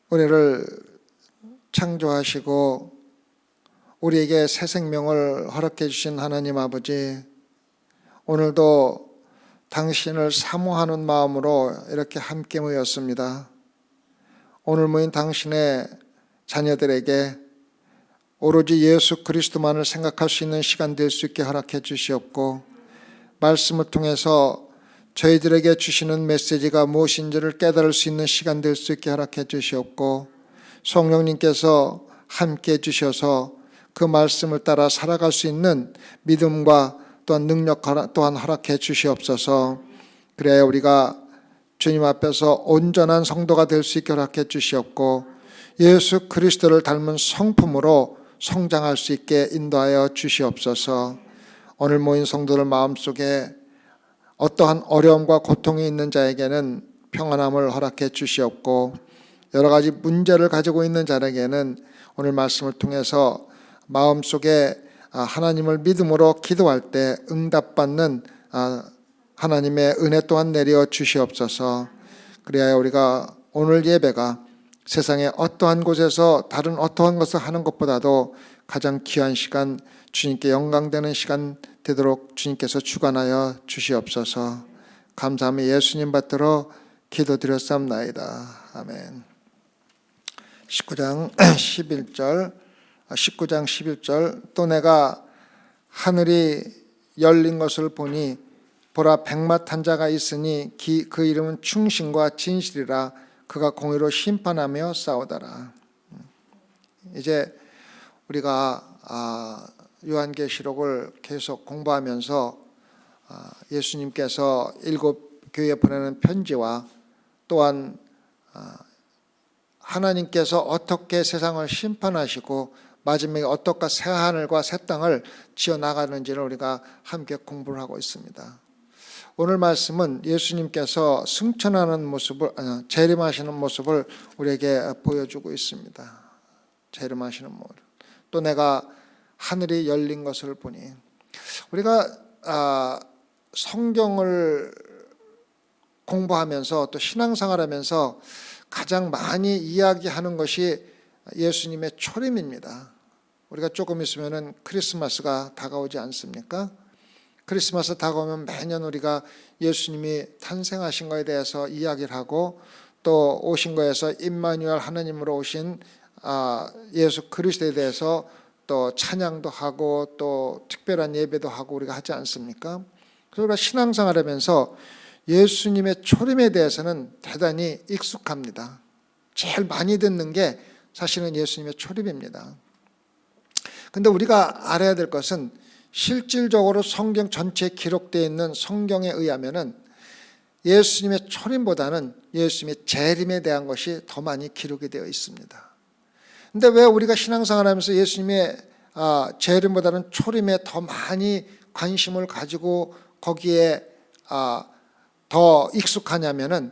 우리를 창조하시고 우리에게 새 생명을 허락해 주신 하나님 아버지, 오늘도 당신을 사모하는 마음으로 이렇게 함께 모였습니다. 오늘 모인 당신의 자녀들에게 오로지 예수 그리스도만을 생각할 수 있는 시간 될 수 있게 허락해 주시옵고, 말씀을 통해서 저희들에게 주시는 메시지가 무엇인지를 깨달을 수 있는 시간 될 수 있게 허락해 주시옵고, 성령님께서 함께 해주셔서 그 말씀을 따라 살아갈 수 있는 믿음과 또한 능력 또한 허락해 주시옵소서. 그래야 우리가 주님 앞에서 온전한 성도가 될 수 있게 허락해 주시옵고, 예수 그리스도를 닮은 성품으로 성장할 수 있게 인도하여 주시옵소서. 오늘 모인 성도들 마음속에 어떠한 어려움과 고통이 있는 자에게는 평안함을 허락해 주시옵고, 여러 가지 문제를 가지고 있는 자에게는 오늘 말씀을 통해서 마음속에 하나님을 믿음으로 기도할 때 응답받는 하나님의 은혜 또한 내려 주시옵소서. 그래야 우리가 오늘 예배가 세상의 어떠한 곳에서 다른 어떠한 것을 하는 것보다도 가장 귀한 시간, 주님께 영광되는 시간 되도록 주님께서 주관하여 주시옵소서. 감사하며 예수님 받들어 기도드렸사옵나이다. 아멘. 19장 11절 또 내가 하늘이 열린 것을 보니 보라 백마탄 자가 있으니 그 이름은 충신과 진실이라. 그가 공의로 심판하며 싸우더라. 이제 우리가 요한계시록을 계속 공부하면서 예수님께서 7교회에 보내는 편지와 또한 하나님께서 어떻게 세상을 심판하시고 마지막에 어떻게 새 하늘과 새 땅을 지어나가는지를 우리가 함께 공부를 하고 있습니다. 오늘 말씀은 예수님께서 승천하는 모습을, 재림하시는 모습을 우리에게 보여주고 있습니다. 재림하시는 모습. 또 내가 하늘이 열린 것을 보니, 우리가 성경을 공부하면서 또 신앙생활하면서 가장 많이 이야기하는 것이 예수님의 초림입니다. 우리가 조금 있으면은 크리스마스가 다가오지 않습니까? 크리스마스 다가오면 매년 우리가 예수님이 탄생하신 것에 대해서 이야기를 하고, 또 오신 것에서 임마누엘 하나님으로 오신 예수 그리스도에 대해서 또 찬양도 하고 또 특별한 예배도 하고 우리가 하지 않습니까? 그래서 우리가 신앙생활하면서 예수님의 초림에 대해서는 대단히 익숙합니다. 제일 많이 듣는 게 사실은 예수님의 초림입니다. 근데 우리가 알아야 될 것은 실질적으로 성경 전체에 기록되어 있는 성경에 의하면은 예수님의 초림보다는 예수님의 재림에 대한 것이 더 많이 기록이 되어 있습니다. 근데 왜 우리가 신앙생활하면서 예수님의 재림보다는 초림에 더 많이 관심을 가지고 거기에 더 익숙하냐면은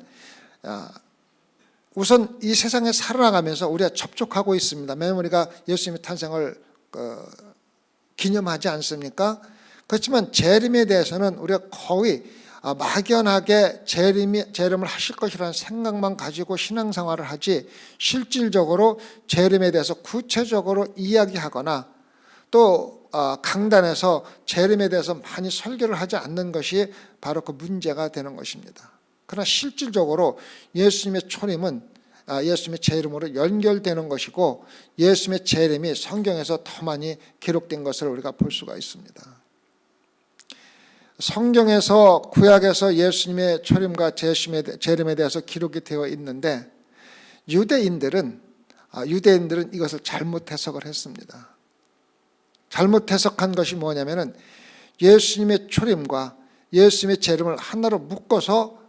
우선 이 세상에 살아나가면서 우리가 접촉하고 있습니다. 매년 우리가 예수님의 탄생을 기념하지 않습니까? 그렇지만 재림에 대해서는 우리가 거의 막연하게 재림을 하실 것이라는 생각만 가지고 신앙생활을 하지, 실질적으로 재림에 대해서 구체적으로 이야기하거나 또 강단에서 재림에 대해서 많이 설교를 하지 않는 것이 바로 그 문제가 되는 것입니다. 그러나 실질적으로 예수님의 초림은 예수님의 재림으로 연결되는 것이고, 예수님의 재림이 성경에서 더 많이 기록된 것을 우리가 볼 수가 있습니다. 성경에서, 구약에서 예수님의 초림과 재림에 대해서 기록이 되어 있는데, 유대인들은 이것을 잘못 해석을 했습니다. 잘못 해석한 것이 뭐냐면은 예수님의 초림과 예수님의 재림을 하나로 묶어서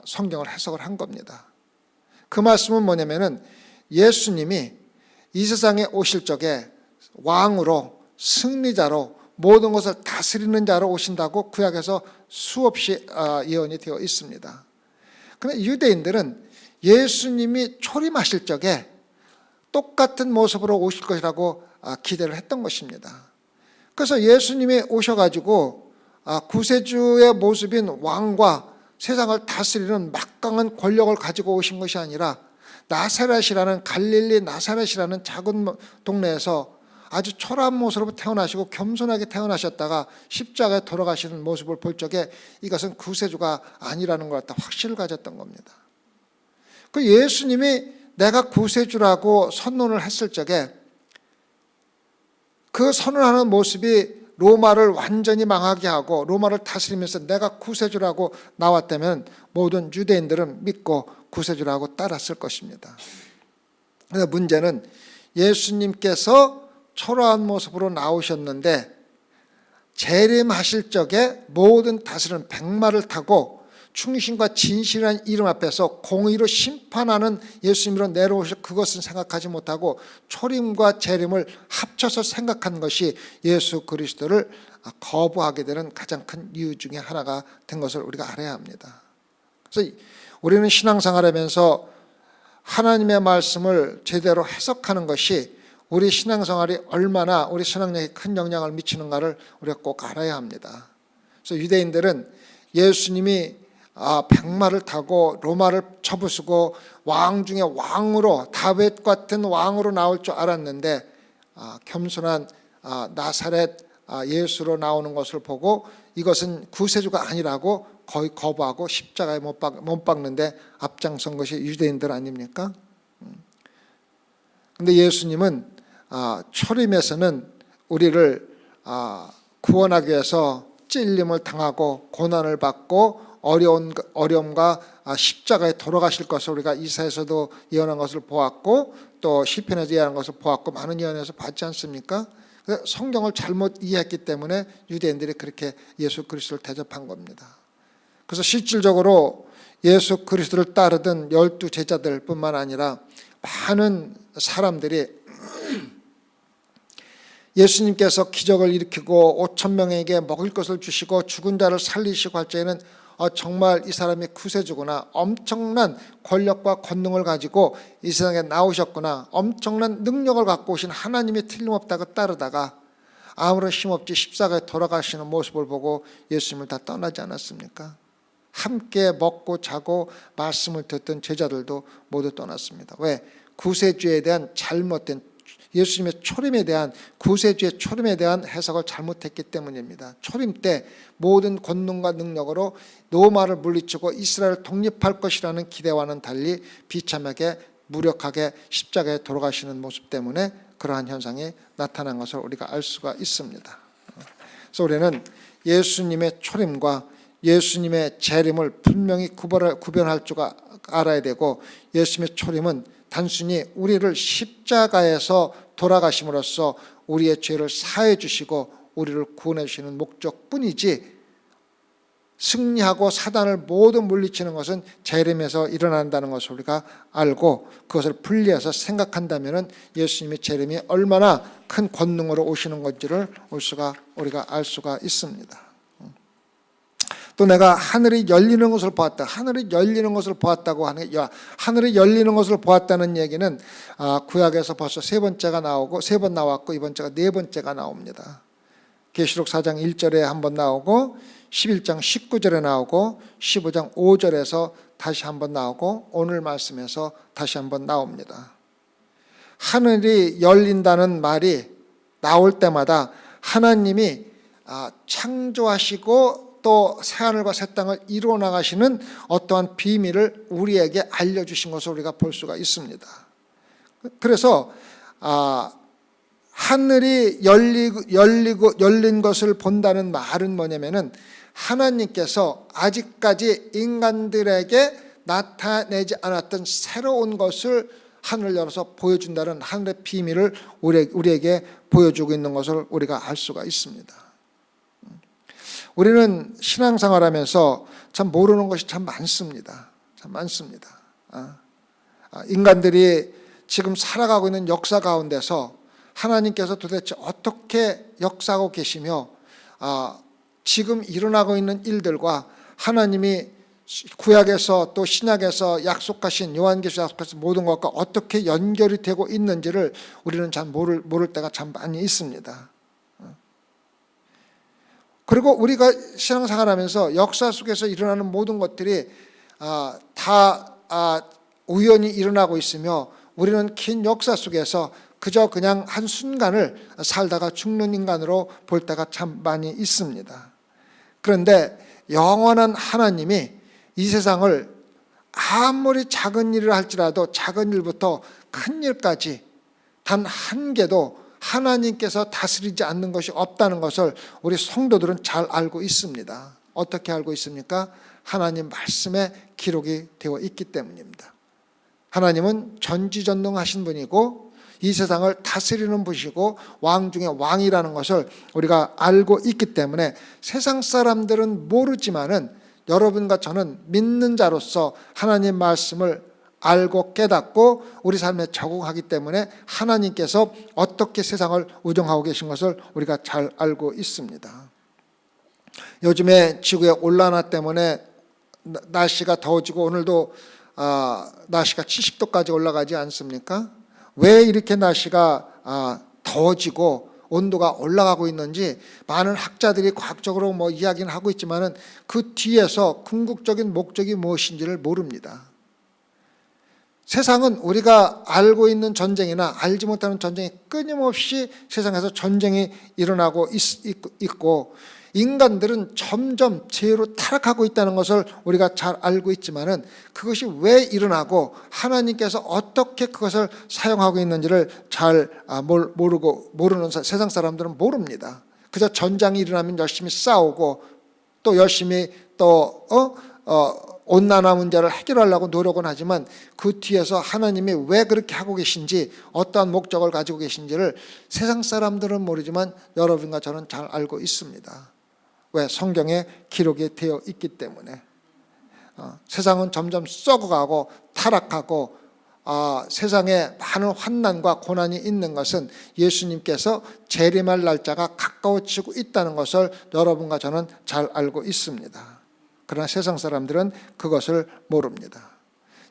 성경을 해석을 한 겁니다. 그 말씀은 뭐냐면은 예수님이 이 세상에 오실 적에 왕으로, 승리자로, 모든 것을 다스리는 자로 오신다고 구약에서 수없이 예언이 되어 있습니다. 그런데 유대인들은 예수님이 초림하실 적에 똑같은 모습으로 오실 것이라고 기대를 했던 것입니다. 그래서 예수님이 오셔가지고 구세주의 모습인 왕과 세상을 다스리는 막강한 권력을 가지고 오신 것이 아니라 나사렛이라는 갈릴리 나사렛이라는 작은 동네에서 아주 초라한 모습으로 태어나시고 겸손하게 태어나셨다가 십자가에 돌아가시는 모습을 볼 적에 이것은 구세주가 아니라는 걸 갖다 확신을 가졌던 겁니다. 그 예수님이 내가 구세주라고 선언을 했을 적에 그 선언하는 모습이 로마를 완전히 망하게 하고 로마를 다스리면서 내가 구세주라고 나왔다면 모든 유대인들은 믿고 구세주라고 따랐을 것입니다. 그런데 문제는 예수님께서 초라한 모습으로 나오셨는데 재림하실 적에 모든 다스리는 백마를 타고 충신과 진실한 이름 앞에서 공의로 심판하는 예수님으로 내려오실 그것은 생각하지 못하고 초림과 재림을 합쳐서 생각한 것이 예수 그리스도를 거부하게 되는 가장 큰 이유 중에 하나가 된 것을 우리가 알아야 합니다. 그래서 우리는 신앙생활하면서 하나님의 말씀을 제대로 해석하는 것이 우리 신앙생활이 얼마나 우리 신앙력에 큰 영향을 미치는가를 우리가 꼭 알아야 합니다. 그래서 유대인들은 예수님이 백마를 타고 로마를 쳐부수고 왕 중에 왕으로 다윗 같은 왕으로 나올 줄 알았는데 겸손한 나사렛 예수로 나오는 것을 보고 이것은 구세주가 아니라고 거의 거부하고 십자가에 못 박는데 앞장선 것이 유대인들 아닙니까? 근데 예수님은 초림에서는 우리를 구원하기 위해서 찔림을 당하고 고난을 받고 어려움과 십자가에 돌아가실 것을 우리가 이사에서도 예언한 것을 보았고 또 시편에서 예언한 것을 보았고 많은 예언에서 봤지 않습니까? 성경을 잘못 이해했기 때문에 유대인들이 그렇게 예수 그리스도를 대접한 겁니다. 그래서 실질적으로 예수 그리스도를 따르던 12 제자들뿐만 아니라 많은 사람들이 예수님께서 기적을 일으키고 5,000명에게 먹을 것을 주시고 죽은 자를 살리시고 할 때에는 정말 이 사람이 구세주구나, 엄청난 권력과 권능을 가지고 이 세상에 나오셨구나, 엄청난 능력을 갖고 오신 하나님이 틀림없다고 따르다가 아무런 힘없이 십자가에 돌아가시는 모습을 보고 예수님을 다 떠나지 않았습니까? 함께 먹고 자고 말씀을 듣던 제자들도 모두 떠났습니다. 왜? 구세주에 대한 잘못된 예수님의 초림에 대한 구세주의 초림에 대한 해석을 잘못했기 때문입니다. 초림 때 모든 권능과 능력으로 로마를 물리치고 이스라엘을 독립할 것이라는 기대와는 달리 비참하게 무력하게 십자가에 돌아가시는 모습 때문에 그러한 현상이 나타난 것을 우리가 알 수가 있습니다. 그래서 우리는 예수님의 초림과 예수님의 재림을 분명히 구별할 줄 알아야 되고, 예수님의 초림은 단순히 우리를 십자가에서 돌아가심으로써 우리의 죄를 사해 주시고 우리를 구원해 주시는 목적뿐이지, 승리하고 사단을 모두 물리치는 것은 재림에서 일어난다는 것을 우리가 알고 그것을 분리해서 생각한다면 예수님의 재림이 얼마나 큰 권능으로 오시는 건지를 우리가 알 수가 있습니다. 또 내가 하늘이 열리는 것을 보았다. 하늘이 열리는 것을 보았다고 하는, 하늘이 열리는 것을 보았다는 얘기는 구약에서 벌써 세 번째가 나오고, 세 번 나왔고 이번째가 네 번째가 나옵니다. 계시록 4장 1절에 한번 나오고 11장 19절에 나오고 15장 5절에서 다시 한번 나오고 오늘 말씀에서 다시 한번 나옵니다. 하늘이 열린다는 말이 나올 때마다 하나님이 창조하시고 또 새하늘과 새 땅을 이루어 나가시는 어떠한 비밀을 우리에게 알려주신 것을 우리가 볼 수가 있습니다. 그래서 하늘이 열린 것을 본다는 말은 뭐냐면은 하나님께서 아직까지 인간들에게 나타내지 않았던 새로운 것을 하늘을 열어서 보여준다는 하늘의 비밀을 우리에게 보여주고 있는 것을 우리가 알 수가 있습니다. 우리는 신앙생활하면서 참 모르는 것이 참 많습니다. 참 많습니다. 인간들이 지금 살아가고 있는 역사 가운데서 하나님께서 도대체 어떻게 역사하고 계시며 지금 일어나고 있는 일들과 하나님이 구약에서 또 신약에서 약속하신 요한계시록 약속하신 모든 것과 어떻게 연결이 되고 있는지를 우리는 잘 모를 때가 참 많이 있습니다. 그리고 우리가 신앙생활하면서 역사 속에서 일어나는 모든 것들이 다 우연히 일어나고 있으며 우리는 긴 역사 속에서 그저 그냥 한순간을 살다가 죽는 인간으로 볼 때가 참 많이 있습니다. 그런데 영원한 하나님이 이 세상을 아무리 작은 일을 할지라도 작은 일부터 큰 일까지 단 한 개도 하나님께서 다스리지 않는 것이 없다는 것을 우리 성도들은 잘 알고 있습니다. 어떻게 알고 있습니까? 하나님 말씀에 기록이 되어 있기 때문입니다. 하나님은 전지전능하신 분이고 이 세상을 다스리는 분이시고 왕 중에 왕이라는 것을 우리가 알고 있기 때문에 세상 사람들은 모르지만은 여러분과 저는 믿는 자로서 하나님 말씀을 알고 깨닫고 우리 삶에 적용하기 때문에 하나님께서 어떻게 세상을 운영하고 계신 것을 우리가 잘 알고 있습니다. 요즘에 지구의 온난화 때문에 날씨가 더워지고 오늘도 날씨가 70도까지 올라가지 않습니까? 왜 이렇게 날씨가 더워지고 온도가 올라가고 있는지 많은 학자들이 과학적으로 이야기는 하고 있지만은 그 뒤에서 궁극적인 목적이 무엇인지를 모릅니다. 세상은 우리가 알고 있는 전쟁이나 알지 못하는 전쟁이 끊임없이 세상에서 전쟁이 일어나고 있고 인간들은 점점 죄로 타락하고 있다는 것을 우리가 잘 알고 있지만은 그것이 왜 일어나고 하나님께서 어떻게 그것을 사용하고 있는지를 잘 모르는 세상 사람들은 모릅니다. 그저 전장이 일어나면 열심히 싸우고 또 열심히 온난화 문제를 해결하려고 노력은 하지만 그 뒤에서 하나님이 왜 그렇게 하고 계신지 어떠한 목적을 가지고 계신지를 세상 사람들은 모르지만 여러분과 저는 잘 알고 있습니다. 왜? 성경에 기록이 되어 있기 때문에. 세상은 점점 썩어가고 타락하고 세상에 많은 환난과 고난이 있는 것은 예수님께서 재림할 날짜가 가까워지고 있다는 것을 여러분과 저는 잘 알고 있습니다. 그러나 세상 사람들은 그것을 모릅니다.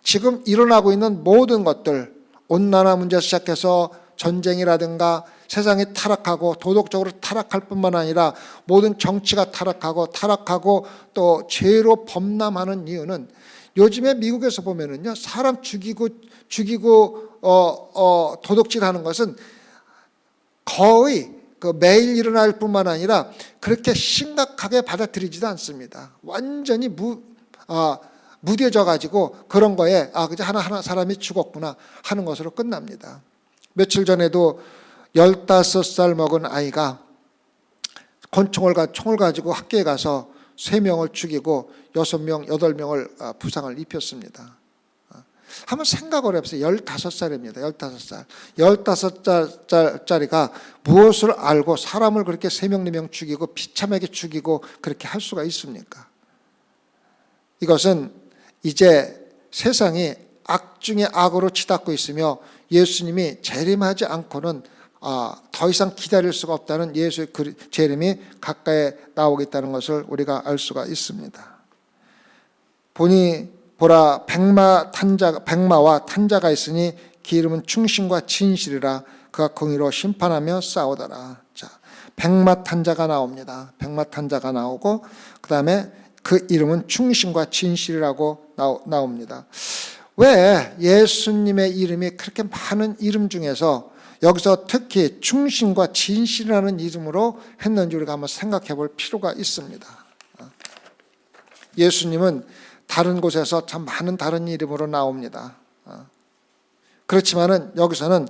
지금 일어나고 있는 모든 것들, 온난화 문제에서 시작해서 전쟁이라든가 세상이 타락하고 도덕적으로 타락할 뿐만 아니라 모든 정치가 타락하고 또 죄로 범람하는 이유는 요즘에 미국에서 보면은요, 사람 죽이고 도둑질하는 것은 거의 매일 일어날 뿐만 아니라 그렇게 심각하게 받아들이지도 않습니다. 완전히 무뎌져 가지고 그런 거에 그저 하나 사람이 죽었구나 하는 것으로 끝납니다. 며칠 전에도 15살 먹은 아이가 총을 가지고 학교에 가서 3명을 죽이고 6명, 8명을 부상을 입혔습니다. 한번 생각을 해보세요. 15살입니다. 15살. 15살짜리가 무엇을 알고 사람을 그렇게 3명, 4명 죽이고 비참하게 죽이고 그렇게 할 수가 있습니까? 이것은 이제 세상이 악 중에 악으로 치닫고 있으며 예수님이 재림하지 않고는 더 이상 기다릴 수가 없다는 예수의 재림이 가까이 나오겠다는 것을 우리가 알 수가 있습니다. 보라 백마와 탄자가 있으니 그 이름은 충신과 진실이라 그가 공의로 심판하며 싸우더라. 자, 백마 탄자가 나옵니다. 백마 탄자가 나오고 그 다음에 그 이름은 충신과 진실이라고 나옵니다. 왜 예수님의 이름이 그렇게 많은 이름 중에서 여기서 특히 충신과 진실이라는 이름으로 했는지 우리가 한번 생각해 볼 필요가 있습니다. 예수님은 다른 곳에서 참 많은 다른 이름으로 나옵니다. 그렇지만은 여기서는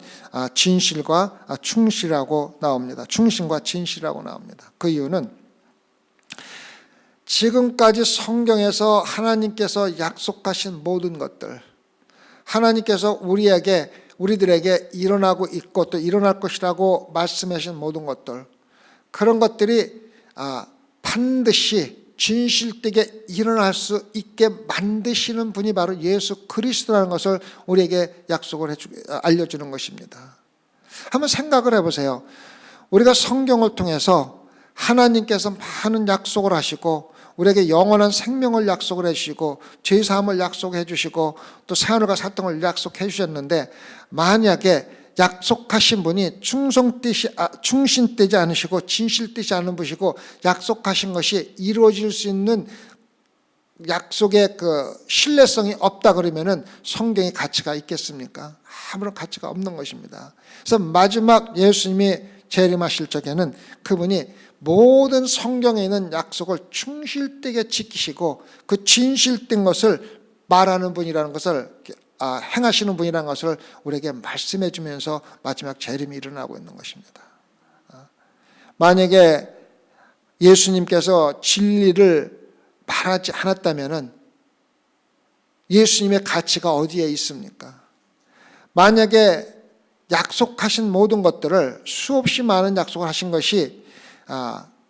진실과 충실하고 나옵니다. 충신과 진실하고 나옵니다. 그 이유는 지금까지 성경에서 하나님께서 약속하신 모든 것들, 하나님께서 우리들에게 일어나고 있고 또 일어날 것이라고 말씀하신 모든 것들, 그런 것들이 반드시 진실되게 일어날 수 있게 만드시는 분이 바로 예수 그리스도라는 것을 우리에게 알려주는 것입니다. 한번 생각을 해보세요. 우리가 성경을 통해서 하나님께서 많은 약속을 하시고 우리에게 영원한 생명을 약속을 해주시고 죄사함을 약속해 주시고 또 새하늘과 새 땅을 약속해 주셨는데, 만약에 약속하신 분이 충신되지 않으시고 진실되지 않은 분이시고 약속하신 것이 이루어질 수 있는 약속의 그 신뢰성이 없다 그러면은 성경의 가치가 있겠습니까? 아무런 가치가 없는 것입니다. 그래서 마지막 예수님이 재림하실 적에는 그분이 모든 성경에 있는 약속을 충실되게 지키시고 그 진실된 것을 말하는 분이라는 것을 행하시는 분이라는 것을 우리에게 말씀해 주면서 마지막 재림이 일어나고 있는 것입니다. 만약에 예수님께서 진리를 말하지 않았다면 예수님의 가치가 어디에 있습니까? 만약에 약속하신 모든 것들을 수없이 많은 약속을 하신 것이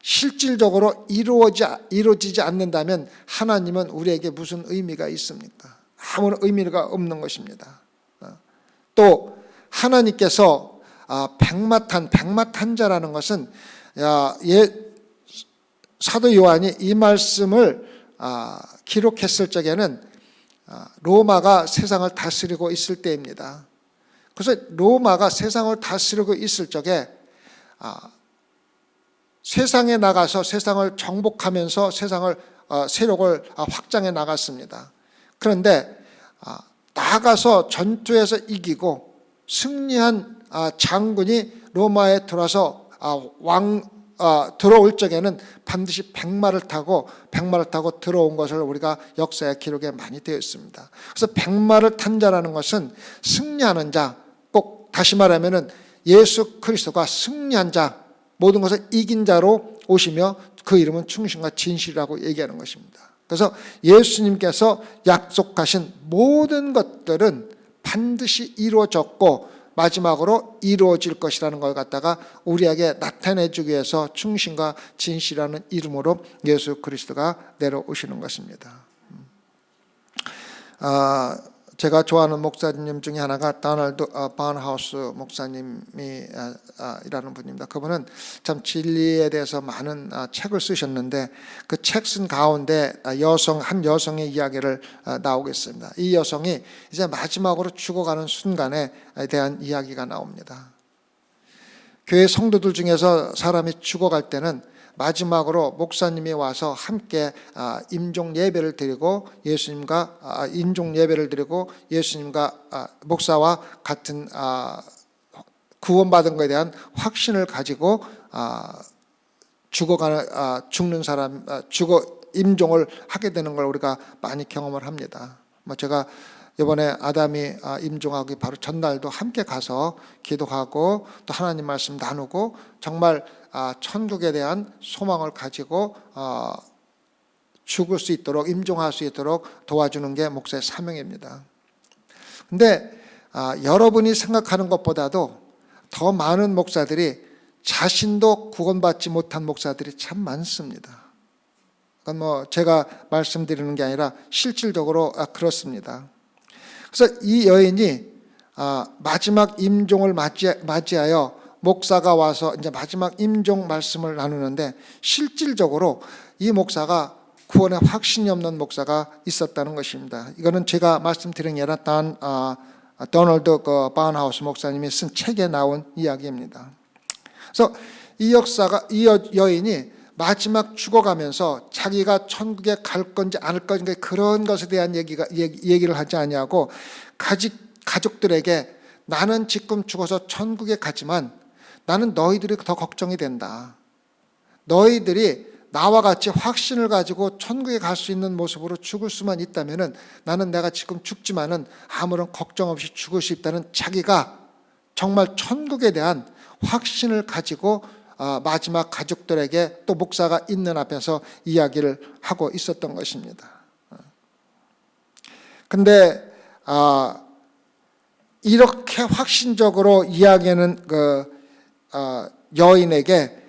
실질적으로 이루어지지 않는다면 하나님은 우리에게 무슨 의미가 있습니까? 아무런 의미가 없는 것입니다. 또 하나님께서 백마탄자라는 것은 사도 요한이 이 말씀을 기록했을 적에는 로마가 세상을 다스리고 있을 때입니다. 그래서 로마가 세상을 다스리고 있을 적에 세상에 나가서 세상을 정복하면서 세상을 세력을 확장해 나갔습니다. 그런데 나가서 전투에서 이기고 승리한 장군이 로마에 들어와서 들어올 적에는 반드시 백마를 타고 들어온 것을 우리가 역사의 기록에 많이 되어 있습니다. 그래서 백마를 탄 자라는 것은 승리하는 자, 꼭 다시 말하면은 예수 그리스도가 승리한 자, 모든 것을 이긴 자로 오시며 그 이름은 충신과 진실이라고 얘기하는 것입니다. 그래서 예수님께서 약속하신 모든 것들은 반드시 이루어졌고 마지막으로 이루어질 것이라는 걸 갖다가 우리에게 나타내주기 위해서 충신과 진실이라는 이름으로 예수 그리스도가 내려오시는 것입니다. 제가 좋아하는 목사님 중에 하나가 도널드 바운하우스 목사님이 이라는 분입니다. 그분은 참 진리에 대해서 많은 책을 쓰셨는데 그 책 쓴 가운데 한 여성의 이야기를 나오겠습니다. 이 여성이 이제 마지막으로 죽어가는 순간에 대한 이야기가 나옵니다. 교회 성도들 중에서 사람이 죽어갈 때는 마지막으로 목사님이 와서 함께 임종 예배를 드리고 예수님과 임종 예배를 드리고 예수님과 목사와 같은 구원받은 것에 대한 확신을 가지고 죽는 사람 임종을 하게 되는 걸 우리가 많이 경험을 합니다. 제가 이번에 아담이 임종하기 바로 전날도 함께 가서 기도하고 또 하나님 말씀 나누고 정말 천국에 대한 소망을 가지고 죽을 수 있도록 임종할 수 있도록 도와주는 게 목사의 사명입니다. 근데 여러분이 생각하는 것보다도 더 많은 목사들이 자신도 구원받지 못한 목사들이 참 많습니다. 그건 제가 말씀드리는 게 아니라 실질적으로 그렇습니다. 그래서 이 여인이 마지막 임종을 맞이하여 목사가 와서 이제 마지막 임종 말씀을 나누는데 실질적으로 이 목사가 구원에 확신이 없는 목사가 있었다는 것입니다. 이거는 제가 말씀드린 게 아니라 도널드 바운하우스 목사님이 쓴 책에 나온 이야기입니다. 그래서 이 여인이 마지막 죽어가면서 자기가 천국에 갈 건지 안 갈 건지 그런 것에 대한 얘기를 하지 아니하고 가족들에게 나는 지금 죽어서 천국에 가지만 나는 너희들이 더 걱정이 된다. 너희들이 나와 같이 확신을 가지고 천국에 갈 수 있는 모습으로 죽을 수만 있다면은 나는 내가 지금 죽지만은 아무런 걱정 없이 죽을 수 있다는 자기가 정말 천국에 대한 확신을 가지고 마지막 가족들에게 또 목사가 있는 앞에서 이야기를 하고 있었던 것입니다. 근데 이렇게 확신적으로 이야기하는 그 여인에게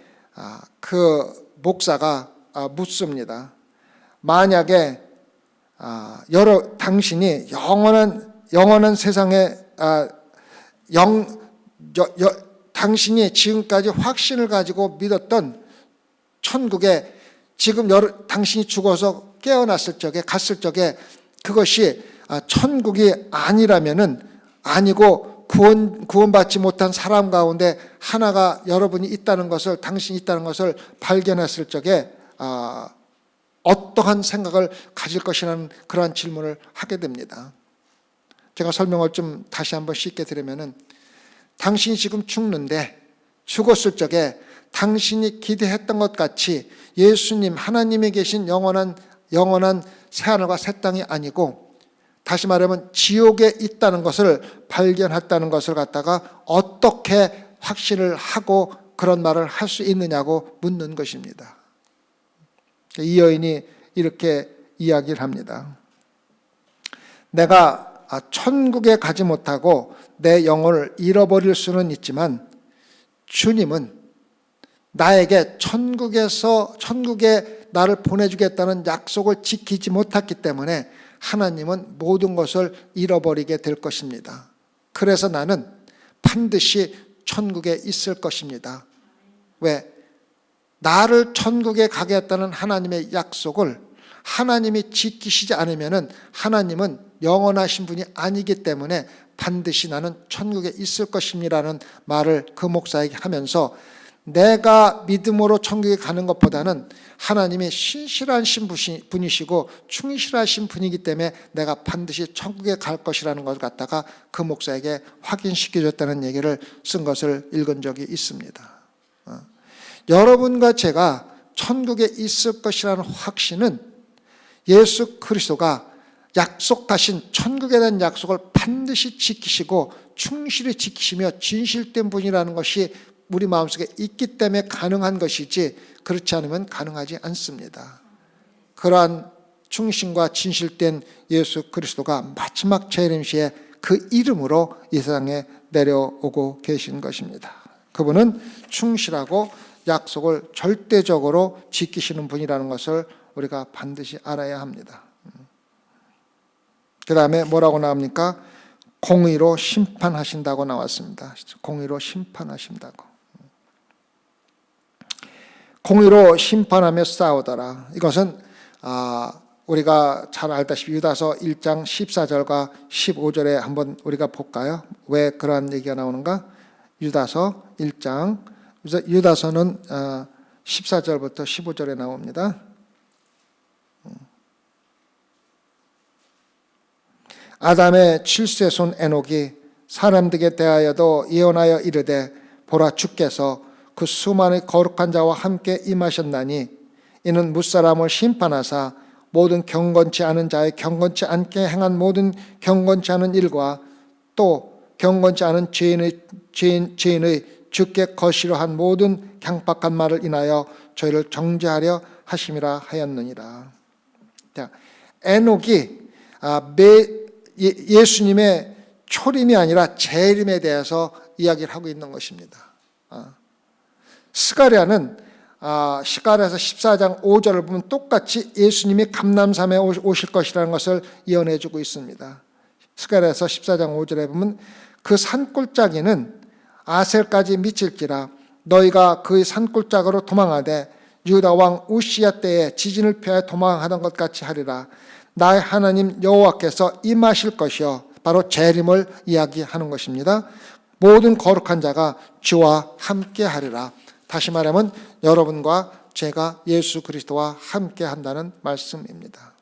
그 목사가 묻습니다. 만약에 당신이 영원한 세상에 당신이 지금까지 확신을 가지고 믿었던 천국에 지금 당신이 죽어서 깨어났을 적에 갔을 적에 그것이 천국이 아니고 구원받지 못한 사람 가운데 하나가 여러분이 있다는 것을 당신이 있다는 것을 발견했을 적에 어떠한 생각을 가질 것이라는 그러한 질문을 하게 됩니다. 제가 설명을 좀 다시 한번 쉽게 드리면은, 당신이 지금 죽는데 죽었을 적에 당신이 기대했던 것 같이 예수님, 하나님이 계신 영원한 새하늘과 새 땅이 아니고, 다시 말하면 지옥에 있다는 것을 발견했다는 것을 갖다가 어떻게 확신을 하고 그런 말을 할 수 있느냐고 묻는 것입니다. 이 여인이 이렇게 이야기를 합니다. 내가 천국에 가지 못하고 내 영혼을 잃어버릴 수는 있지만, 주님은 나에게 천국에 나를 보내주겠다는 약속을 지키지 못했기 때문에 하나님은 모든 것을 잃어버리게 될 것입니다. 그래서 나는 반드시 천국에 있을 것입니다. 왜? 나를 천국에 가게 했다는 하나님의 약속을 하나님이 지키시지 않으면은 하나님은 영원하신 분이 아니기 때문에 반드시 나는 천국에 있을 것입니다라는 말을 그 목사에게 하면서, 내가 믿음으로 천국에 가는 것보다는 하나님이 신실하신 분이시고 충실하신 분이기 때문에 내가 반드시 천국에 갈 것이라는 것을 갖다가 그 목사에게 확인시켜줬다는 얘기를 쓴 것을 읽은 적이 있습니다. 여러분과 제가 천국에 있을 것이라는 확신은 예수 그리스도가 약속하신 천국에 대한 약속을 반드시 지키시고 충실히 지키시며 진실된 분이라는 것이 우리 마음속에 있기 때문에 가능한 것이지, 그렇지 않으면 가능하지 않습니다. 그러한 충신과 진실된 예수 그리스도가 마지막 재림 시에 그 이름으로 이 세상에 내려오고 계신 것입니다. 그분은 충실하고 약속을 절대적으로 지키시는 분이라는 것을 우리가 반드시 알아야 합니다. 그 다음에 뭐라고 나옵니까? 공의로 심판하신다고 나왔습니다. 공의로 심판하신다고. 공의로 심판하며 싸우더라. 이것은 우리가 잘 알다시피 유다서 1장 14절과 15절에 한번 우리가 볼까요? 왜 그러한 얘기가 나오는가? 유다서 1장, 유다서는 14절부터 15절에 나옵니다. 아담의 7세 손 에녹이 사람들에게 대하여도 예언하여 이르되, 보라, 주께서 그 수많은 거룩한 자와 함께 임하셨나니 이는 무사람을 심판하사 모든 경건치 않은 자의 경건치 않게 행한 모든 경건치 않은 일과 또 경건치 않은 죄인의 주께 거시려 한 모든 강박한 말을 인하여 저희를 정죄하려 하심이라 하였느니라. 자, 에녹이 예수님의 초림이 아니라 재림에 대해서 이야기를 하고 있는 것입니다. 스가랴는 스가랴에서 14장 5절을 보면 똑같이 예수님이 감람산에 오실 것이라는 것을 예언해 주고 있습니다. 스가랴에서 14장 5절에 보면, 그 산골짜기는 아셀까지 미칠지라 너희가 그 산골짜기로 도망하되 유다 왕 우시야 때에 지진을 피하여 도망하던 것 같이 하리라. 나의 하나님 여호와께서 임하실 것이요, 바로 재림을 이야기하는 것입니다. 모든 거룩한 자가 주와 함께 하리라. 다시 말하면 여러분과 제가 예수 그리스도와 함께 한다는 말씀입니다.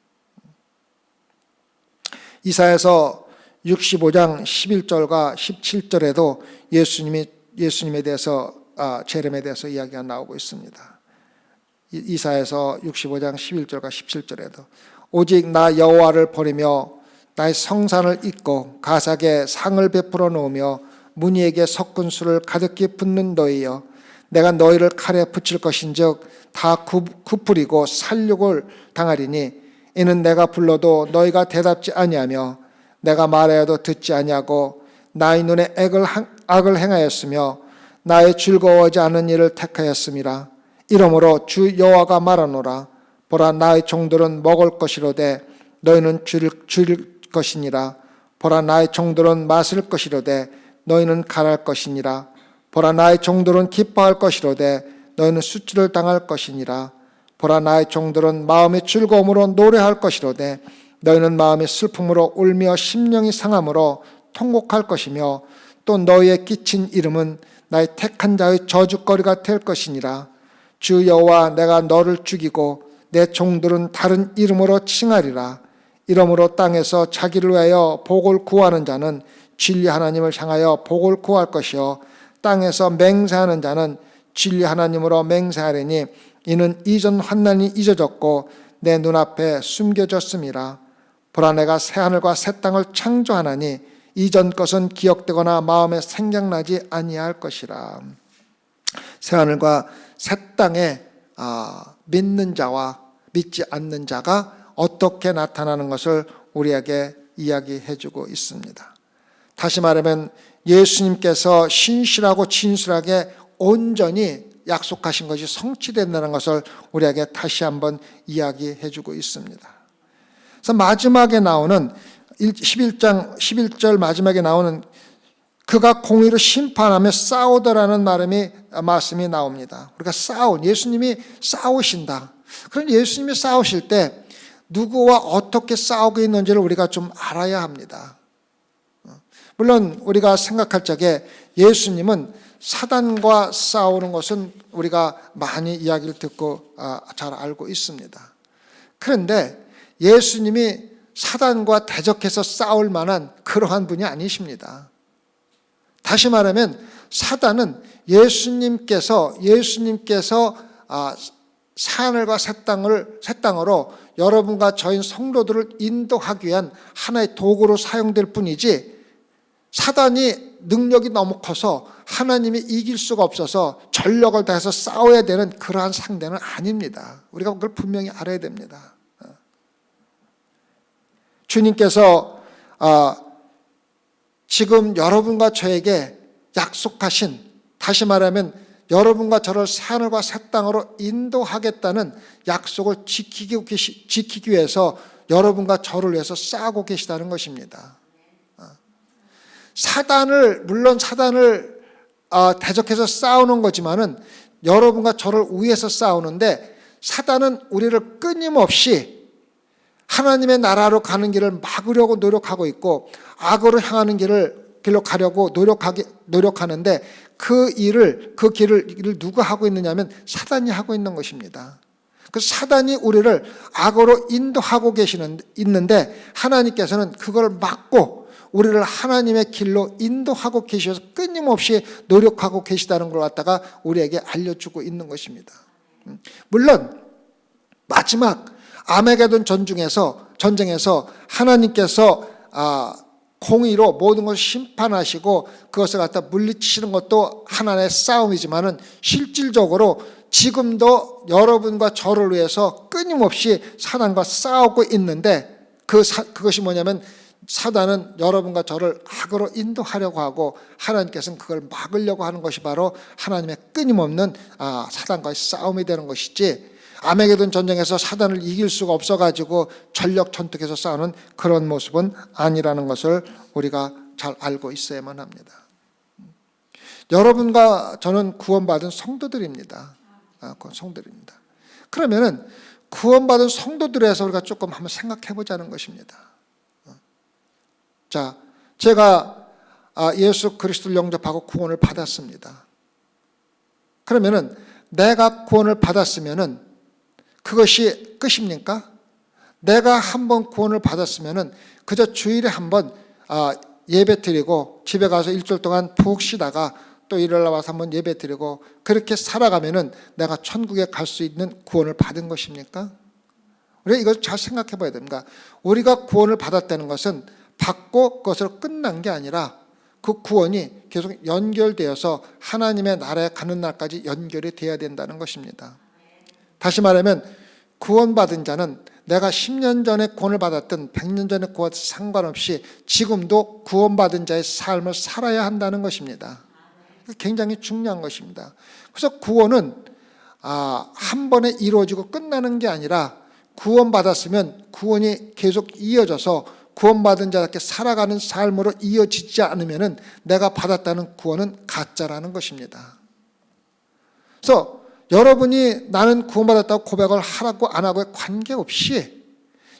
이사야서 65장 11절과 17절에도 예수님에 대해서 재림에 대해서 이야기가 나오고 있습니다. 이사야서 65장 11절과 17절에도 오직 나 여호와를 버리며 나의 성산을 잊고 가삭에 상을 베풀어 놓으며 무늬에게 섞은 술을 가득히 붓는 너희여, 내가 너희를 칼에 붙일 것인즉 다 굽으리고 살육을 당하리니 이는 내가 불러도 너희가 대답지 아니하며 내가 말하여도 듣지 아니하고 나의 눈에 악을 행하였으며 나의 즐거워하지 않은 일을 택하였음이라. 이러므로 주 여호와가 말하노라. 보라, 나의 종들은 먹을 것이로되 너희는 줄일 것이니라. 보라, 나의 종들은 마실 것이로되 너희는 갈할 것이니라. 보라, 나의 종들은 기뻐할 것이로되 너희는 수치를 당할 것이니라. 보라, 나의 종들은 마음의 즐거움으로 노래할 것이로되 너희는 마음의 슬픔으로 울며 심령이 상함으로 통곡할 것이며 또 너희의 끼친 이름은 나의 택한 자의 저주거리가 될 것이니라. 주 여호와, 내가 너를 죽이고 내 종들은 다른 이름으로 칭하리라. 이러므로 땅에서 자기를 위하여 복을 구하는 자는 진리 하나님을 향하여 복을 구할 것이요 땅에서 맹세하는 자는 진리 하나님으로 맹세하리니 이는 이전 환난이 잊어졌고 내 눈앞에 숨겨졌음이라. 보라 내가 새하늘과 새 땅을 창조하나니 이전 것은 기억되거나 마음에 생각나지 아니할 것이라. 새하늘과 새 땅에 믿는 자와 믿지 않는 자가 어떻게 나타나는 것을 우리에게 이야기해 주고 있습니다. 다시 말하면 예수님께서 신실하고 진실하게 온전히 약속하신 것이 성취된다는 것을 우리에게 다시 한번 이야기해 주고 있습니다. 그래서 마지막에 나오는 11장 11절 마지막에 나오는 그가 공의로 심판하며 싸우더라는 말씀이 나옵니다. 우리가 예수님이 싸우신다. 그럼 예수님이 싸우실 때 누구와 어떻게 싸우고 있는지를 우리가 좀 알아야 합니다. 물론 우리가 생각할 적에 예수님은 사단과 싸우는 것은 우리가 많이 이야기를 듣고 잘 알고 있습니다. 그런데 예수님이 사단과 대적해서 싸울 만한 그러한 분이 아니십니다. 다시 말하면 사단은 예수님께서 하늘과 새 땅으로 여러분과 저희 성도들을 인도하기 위한 하나의 도구로 사용될 뿐이지 사단이 능력이 너무 커서 하나님이 이길 수가 없어서 전력을 다해서 싸워야 되는 그러한 상대는 아닙니다. 우리가 그걸 분명히 알아야 됩니다. 주님께서 지금 여러분과 저에게 약속하신, 다시 말하면 여러분과 저를 새하늘과 새 땅으로 인도하겠다는 약속을 지키기 위해서 여러분과 저를 위해서 싸우고 계시다는 것입니다. 물론 사단을 대적해서 싸우는 거지만은 여러분과 저를 위해서 싸우는데 사단은 우리를 끊임없이 하나님의 나라로 가는 길을 막으려고 노력하고 있고 악으로 향하는 길로 가려고 노력하는데 그 길을 누가 하고 있느냐면 사단이 하고 있는 것입니다. 그 사단이 우리를 악으로 인도하고 있는데 하나님께서는 그걸 막고 우리를 하나님의 길로 인도하고 계셔서 끊임없이 노력하고 계시다는 걸 갖다가 우리에게 알려주고 있는 것입니다. 물론 마지막 아메게돈 전쟁에서 하나님께서 공의로 모든 것을 심판하시고 그것을 갖다 물리치는 것도 하나의 싸움이지만은 실질적으로 지금도 여러분과 저를 위해서 끊임없이 사단과 싸우고 있는데 그것이 뭐냐면 사단은 여러분과 저를 악으로 인도하려고 하고 하나님께서는 그걸 막으려고 하는 것이 바로 하나님의 끊임없는 사단과의 싸움이 되는 것이지 아메게돈 전쟁에서 사단을 이길 수가 없어가지고 전력 전투해서 싸우는 그런 모습은 아니라는 것을 우리가 잘 알고 있어야만 합니다. 여러분과 저는 구원받은 성도들입니다. 성도들입니다. 그러면은 구원받은 성도들에서 우리가 조금 한번 생각해 보자는 것입니다. 자, 제가 예수 그리스도를 영접하고 구원을 받았습니다. 그러면은 내가 구원을 받았으면은 그것이 끝입니까? 내가 한번 구원을 받았으면은 그저 주일에 한번 예배 드리고 집에 가서 일주일 동안 푹 쉬다가 또 일요일 나와서 한번 예배 드리고 그렇게 살아가면은 내가 천국에 갈 수 있는 구원을 받은 것입니까? 우리가 이걸 잘 생각해 봐야 됩니다. 우리가 구원을 받았다는 것은 받고 그것으로 끝난 게 아니라 그 구원이 계속 연결되어서 하나님의 나라에 가는 날까지 연결이 되어야 된다는 것입니다. 다시 말하면 구원받은 자는 내가 10년 전에 구원을 받았든 100년 전에 구원 상관없이 지금도 구원받은 자의 삶을 살아야 한다는 것입니다. 굉장히 중요한 것입니다. 그래서 구원은 한 번에 이루어지고 끝나는 게 아니라 구원받았으면 구원이 계속 이어져서 구원받은 자답게 살아가는 삶으로 이어지지 않으면 내가 받았다는 구원은 가짜라는 것입니다. 그래서 여러분이 나는 구원받았다고 고백을 하라고 안 하고에 관계없이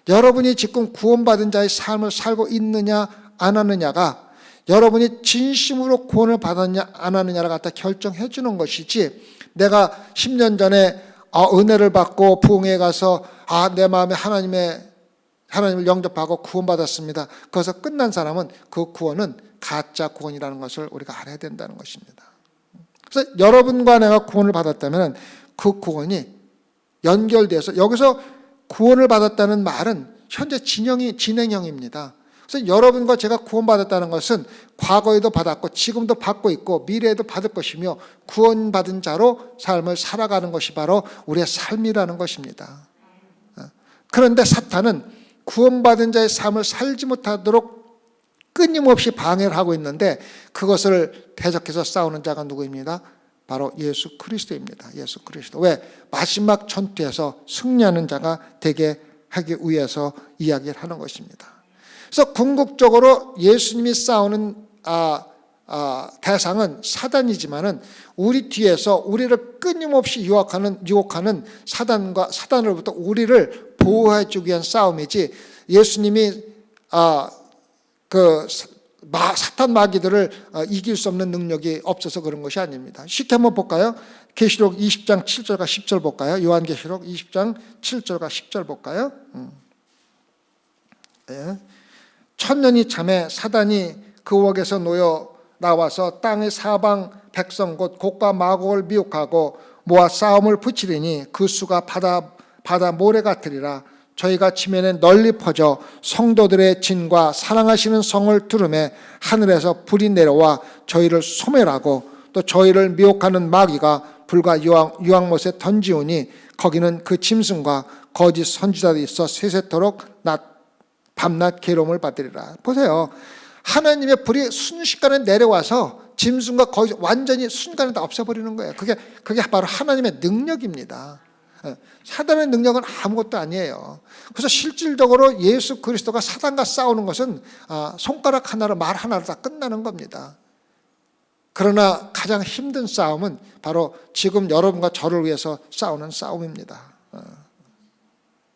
여러분이 지금 구원받은 자의 삶을 살고 있느냐 안 하느냐가 여러분이 진심으로 구원을 받았냐 안 하느냐를 갖다 결정해 주는 것이지 내가 10년 전에 은혜를 받고 부흥에 가서 내 마음에 하나님을 영접하고 구원받았습니다. 거기서 끝난 사람은 그 구원은 가짜 구원이라는 것을 우리가 알아야 된다는 것입니다. 그래서 여러분과 내가 구원을 받았다면 그 구원이 연결돼서, 여기서 구원을 받았다는 말은 현재 진행형입니다. 그래서 여러분과 제가 구원받았다는 것은 과거에도 받았고 지금도 받고 있고 미래에도 받을 것이며 구원받은 자로 삶을 살아가는 것이 바로 우리의 삶이라는 것입니다. 그런데 사탄은 구원받은 자의 삶을 살지 못하도록 끊임없이 방해를 하고 있는데, 그것을 대적해서 싸우는 자가 누구입니다? 바로 예수 그리스도입니다. 예수 그리스도. 왜? 마지막 전투에서 승리하는 자가 되게 하기 위해서 이야기를 하는 것입니다. 그래서 궁극적으로 예수님이 싸우는 대상은 사단이지만은 우리 뒤에서 우리를 끊임없이 유혹하는 사단으로부터 우리를 보호해주기 위한 싸움이지, 예수님이 사탄 마귀들을 이길 수 없는 능력이 없어서 그런 것이 아닙니다. 쉽게 한번 볼까요? 계시록 20장 7절과 10절 볼까요? 요한계시록 20장 7절과 10절 볼까요? 네. 천년이 참에 사단이 그 옥에서 놓여 나와서 땅의 사방 백성 곧 곡과 마곡을 미혹하고 모아 싸움을 붙이리니 그 수가 바다 모래 같으리라. 저희가 지면에 널리 퍼져 성도들의 진과 사랑하시는 성을 두름에 하늘에서 불이 내려와 저희를 소멸하고 또 저희를 미혹하는 마귀가 불과 유황못에 던지우니 거기는 그 짐승과 거짓 선지자들이 있어 세세토록 밤낮 괴로움을 받으리라. 보세요. 하나님의 불이 순식간에 내려와서 짐승과 거짓 완전히 순간에 다 없애버리는 거예요. 그게 바로 하나님의 능력입니다. 사단의 능력은 아무것도 아니에요. 그래서 실질적으로 예수 그리스도가 사단과 싸우는 것은 손가락 하나로 말 하나로 다 끝나는 겁니다. 그러나 가장 힘든 싸움은 바로 지금 여러분과 저를 위해서 싸우는 싸움입니다.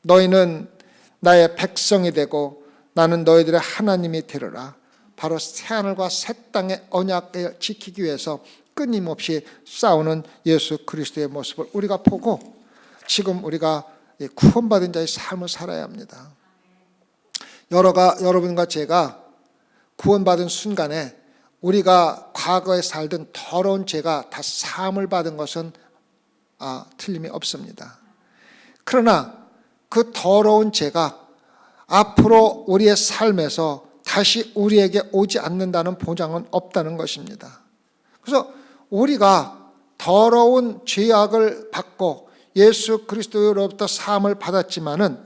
너희는 나의 백성이 되고 나는 너희들의 하나님이 되리라. 바로 새하늘과 새 땅의 언약을 지키기 위해서 끊임없이 싸우는 예수 그리스도의 모습을 우리가 보고 지금 우리가 구원받은 자의 삶을 살아야 합니다. 여러분과 제가 구원받은 순간에 우리가 과거에 살던 더러운 죄가 다 사함을 받은 것은 틀림이 없습니다. 그러나 그 더러운 죄가 앞으로 우리의 삶에서 다시 우리에게 오지 않는다는 보장은 없다는 것입니다. 그래서 우리가 더러운 죄악을 받고 예수 그리스도로부터 사함을 받았지만은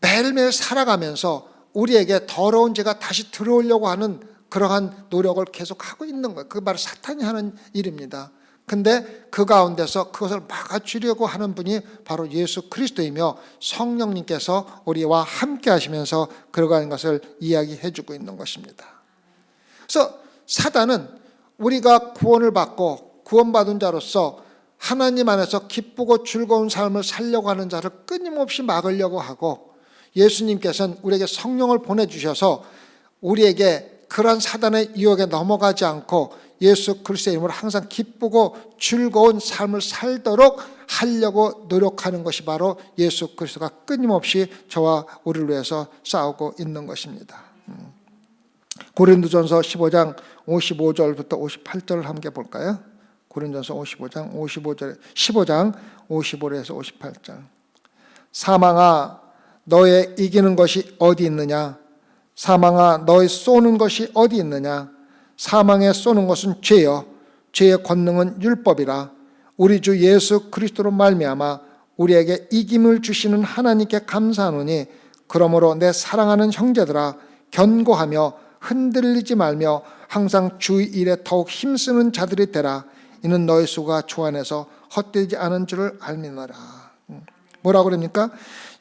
매일매일 살아가면서 우리에게 더러운 죄가 다시 들어오려고 하는 그러한 노력을 계속하고 있는 거예요. 그게 바로 사탄이 하는 일입니다. 근데 그 가운데서 그것을 막아주려고 하는 분이 바로 예수 그리스도이며 성령님께서 우리와 함께 하시면서 그러한 것을 이야기해 주고 있는 것입니다. 그래서 사단은 우리가 구원을 받고 구원받은 자로서 하나님 안에서 기쁘고 즐거운 삶을 살려고 하는 자를 끊임없이 막으려고 하고, 예수님께서는 우리에게 성령을 보내주셔서 우리에게 그런 사단의 유혹에 넘어가지 않고 예수 그리스도의 이름으로 항상 기쁘고 즐거운 삶을 살도록 하려고 노력하는 것이 바로 예수 그리스도가 끊임없이 저와 우리를 위해서 싸우고 있는 것입니다. 고린도전서 15장 55절부터 58절을 함께 볼까요? 고린도전서 15장 55절에서 58절. 사망아 너의 이기는 것이 어디 있느냐? 사망아 너의 쏘는 것이 어디 있느냐? 사망에 쏘는 것은 죄요 죄의 권능은 율법이라. 우리 주 예수 그리스도로 말미암아 우리에게 이김을 주시는 하나님께 감사하노니, 그러므로 내 사랑하는 형제들아 견고하며 흔들리지 말며 항상 주의 일에 더욱 힘쓰는 자들이 되라. 이는 너희 수가 주 안에서 헛되지 않은 줄을 알미노라. 뭐라고 그럽니까?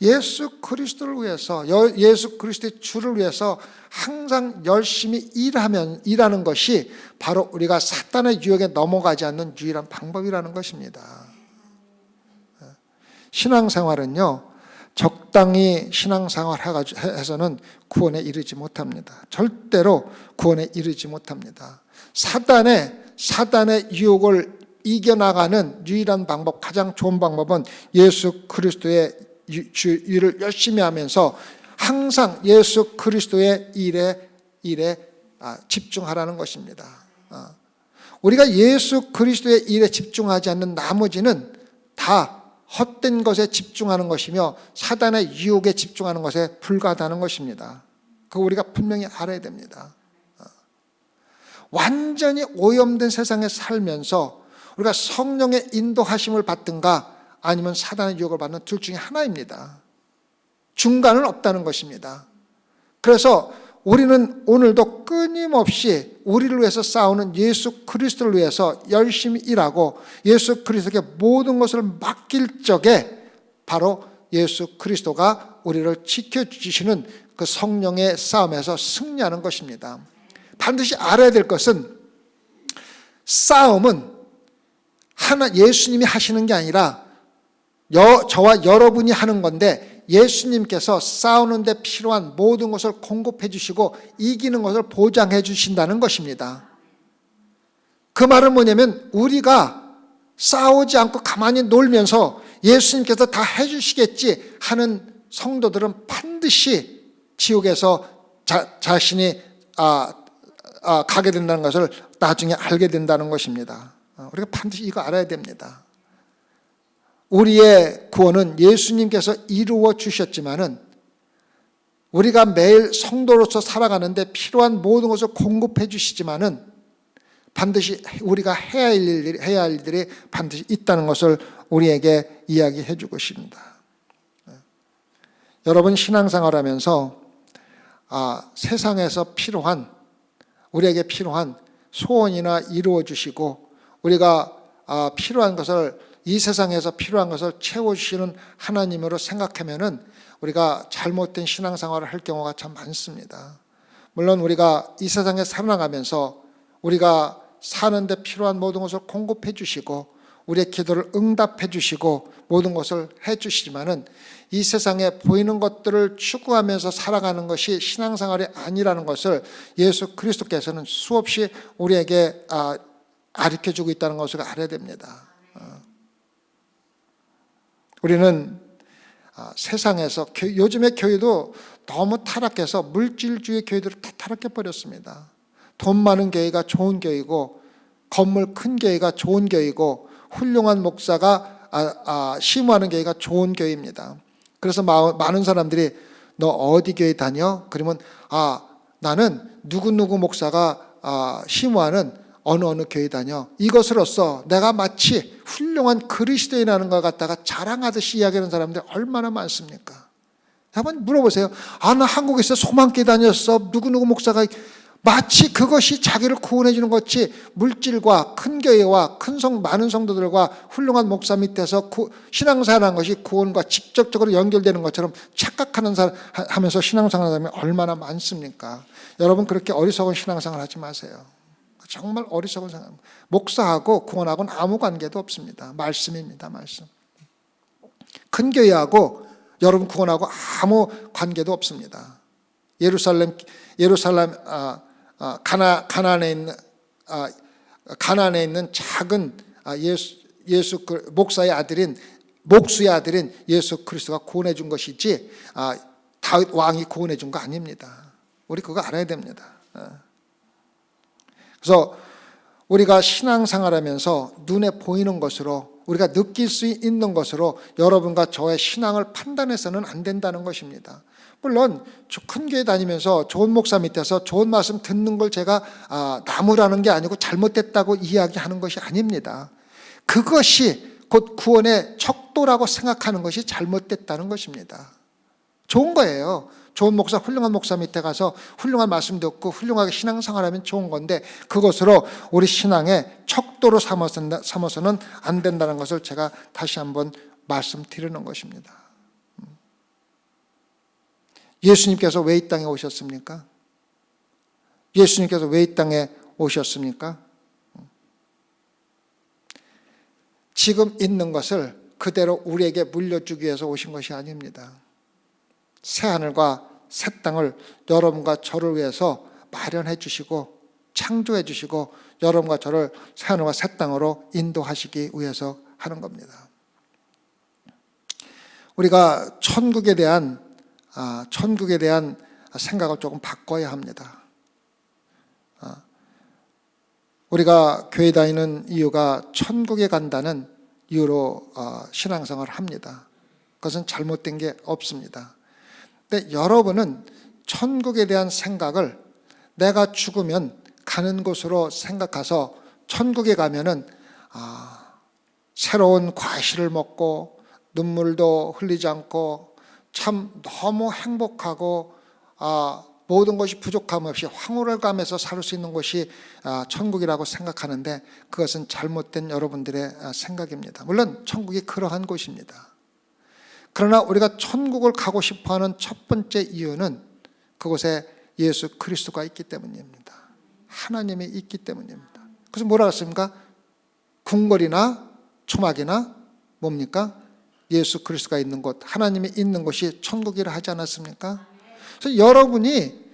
예수 그리스도를 위해서, 예수 그리스도의 주를 위해서 항상 열심히 일하는 것이 바로 우리가 사탄의 유혹에 넘어가지 않는 유일한 방법이라는 것입니다. 신앙생활은요, 적당히 신앙생활 해서는 구원에 이르지 못합니다. 절대로 구원에 이르지 못합니다. 사단의 유혹을 이겨나가는 유일한 방법, 가장 좋은 방법은 예수 그리스도의 일을 열심히 하면서 항상 예수 그리스도의 일에 집중하라는 것입니다. 우리가 예수 그리스도의 일에 집중하지 않는 나머지는 다 헛된 것에 집중하는 것이며 사단의 유혹에 집중하는 것에 불과하다는 것입니다. 그거 우리가 분명히 알아야 됩니다. 완전히 오염된 세상에 살면서 우리가 성령의 인도하심을 받든가 아니면 사단의 유혹을 받는 둘 중에 하나입니다. 중간은 없다는 것입니다. 그래서 우리는 오늘도 끊임없이 우리를 위해서 싸우는 예수 그리스도를 위해서 열심히 일하고 예수 그리스도에게 모든 것을 맡길 적에 바로 예수 그리스도가 우리를 지켜주시는 그 성령의 싸움에서 승리하는 것입니다. 반드시 알아야 될 것은 싸움은 예수님이 하시는 게 아니라 저와 여러분이 하는 건데 예수님께서 싸우는 데 필요한 모든 것을 공급해 주시고 이기는 것을 보장해 주신다는 것입니다. 그 말은 뭐냐면 우리가 싸우지 않고 가만히 놀면서 예수님께서 다 해주시겠지 하는 성도들은 반드시 지옥에서 자신이 가게 된다는 것을 나중에 알게 된다는 것입니다. 우리가 반드시 이거 알아야 됩니다. 우리의 구원은 예수님께서 이루어 주셨지만은 우리가 매일 성도로서 살아가는데 필요한 모든 것을 공급해 주시지만은 반드시 우리가 해야 할 일들이 반드시 있다는 것을 우리에게 이야기해 주고 있습니다. 여러분 신앙생활하면서 세상에서 우리에게 필요한 소원이나 이루어 주시고 우리가 필요한 것을 이 세상에서 필요한 것을 채워주시는 하나님으로 생각하면은 우리가 잘못된 신앙생활을 할 경우가 참 많습니다. 물론 우리가 이 세상에 살아가면서 우리가 사는데 필요한 모든 것을 공급해 주시고 우리의 기도를 응답해 주시고 모든 것을 해 주시지만은 이 세상에 보이는 것들을 추구하면서 살아가는 것이 신앙생활이 아니라는 것을 예수 그리스도께서는 수없이 우리에게 가르쳐주고 있다는 것을 알아야 됩니다. 우리는 세상에서 요즘의 교회도 너무 타락해서 물질주의 교회들을 다 타락해버렸습니다. 돈 많은 교회가 좋은 교회고 건물 큰 교회가 좋은 교회고 훌륭한 목사가 심호하는 교회가 좋은 교회입니다. 그래서 많은 사람들이 너 어디 교회 다녀? 그러면 나는 누구누구 목사가 심호하는 어느 교회 다녀. 이것으로써 내가 마치 훌륭한 그리스도인이라는 것 갖다가 자랑하듯이 이야기하는 사람들이 얼마나 많습니까? 한번 물어보세요. 나 한국에서 소망교회 다녔어. 누구누구 목사가 마치 그것이 자기를 구원해 주는 것이 물질과 큰 교회와 많은 성도들과 훌륭한 목사 밑에서 신앙생활하는 것이 구원과 직접적으로 연결되는 것처럼 착각하는 사람 하면서 신앙생활하는 사람이 얼마나 많습니까? 여러분 그렇게 어리석은 신앙생활 하지 마세요. 정말 어리석은 생각. 목사하고 구원하고는 아무 관계도 없습니다. 말씀입니다. 말씀. 큰 교회하고 여러분 구원하고 아무 관계도 없습니다. 예루살렘 가나안에 있는 작은 예수 목수의 아들인 예수 그리스도가 구원해 준 것이지 다윗 왕이 구원해 준 거 아닙니다. 우리 그거 알아야 됩니다. 그래서 우리가 신앙생활하면서 눈에 보이는 것으로 우리가 느낄 수 있는 것으로 여러분과 저의 신앙을 판단해서는 안 된다는 것입니다. 물론 큰 교회 다니면서 좋은 목사 밑에서 좋은 말씀 듣는 걸 제가 나무라는 게 아니고 잘못됐다고 이야기하는 것이 아닙니다. 그것이 곧 구원의 척도라고 생각하는 것이 잘못됐다는 것입니다. 좋은 거예요. 좋은 목사, 훌륭한 목사 밑에 가서 훌륭한 말씀 듣고 훌륭하게 신앙생활하면 좋은 건데 그것으로 우리 신앙의 척도로 삼아서는 안 된다는 것을 제가 다시 한번 말씀드리는 것입니다. 예수님께서 왜 이 땅에 오셨습니까? 예수님께서 왜 이 땅에 오셨습니까? 지금 있는 것을 그대로 우리에게 물려주기 위해서 오신 것이 아닙니다. 새하늘과 새 땅을 여러분과 저를 위해서 마련해 주시고 창조해 주시고 여러분과 저를 새하늘과 새 땅으로 인도하시기 위해서 하는 겁니다. 우리가 천국에 대한 생각을 조금 바꿔야 합니다. 우리가 교회 다니는 이유가 천국에 간다는 이유로 신앙생활을 합니다. 그것은 잘못된 게 없습니다. 근데 여러분은 천국에 대한 생각을 내가 죽으면 가는 곳으로 생각해서 천국에 가면은 새로운 과실을 먹고 눈물도 흘리지 않고 참 너무 행복하고 모든 것이 부족함 없이 황홀을 감해서 살 수 있는 곳이 천국이라고 생각하는데 그것은 잘못된 여러분들의 생각입니다. 물론 천국이 그러한 곳입니다. 그러나 우리가 천국을 가고 싶어하는 첫 번째 이유는 그곳에 예수 그리스도가 있기 때문입니다. 하나님이 있기 때문입니다. 그래서 뭐라 했습니까? 궁궐이나 초막이나 뭡니까? 예수 그리스도가 있는 곳, 하나님이 있는 곳이 천국이라 하지 않았습니까? 그래서 여러분이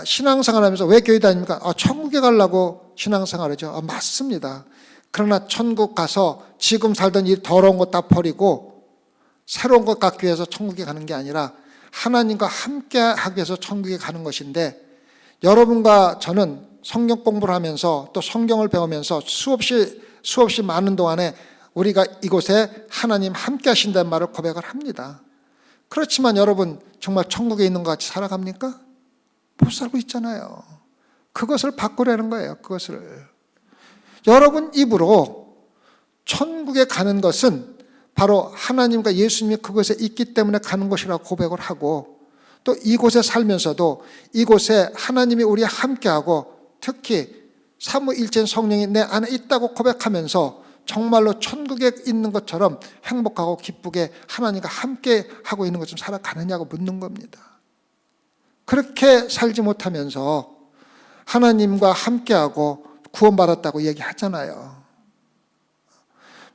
신앙생활하면서 왜 교회 다닙니까? 천국에 가려고 신앙생활하죠. 맞습니다. 그러나 천국 가서 지금 살던 이 더러운 것 다 버리고 새로운 것 갖기 위해서 천국에 가는 게 아니라 하나님과 함께 하기 위해서 천국에 가는 것인데, 여러분과 저는 성경 공부를 하면서 또 성경을 배우면서 수없이 많은 동안에 우리가 이곳에 하나님 함께 하신다는 말을 고백을 합니다. 그렇지만 여러분 정말 천국에 있는 것 같이 살아갑니까? 못 살고 있잖아요. 그것을 바꾸려는 거예요. 그것을 여러분 입으로 천국에 가는 것은 바로 하나님과 예수님이 그곳에 있기 때문에 가는 것이라고 고백을 하고, 또 이곳에 살면서도 이곳에 하나님이 우리와 함께하고 특히 삼위일체인 성령이 내 안에 있다고 고백하면서 정말로 천국에 있는 것처럼 행복하고 기쁘게 하나님과 함께 하고 있는 것처럼 살아가느냐고 묻는 겁니다. 그렇게 살지 못하면서 하나님과 함께하고 구원받았다고 얘기하잖아요.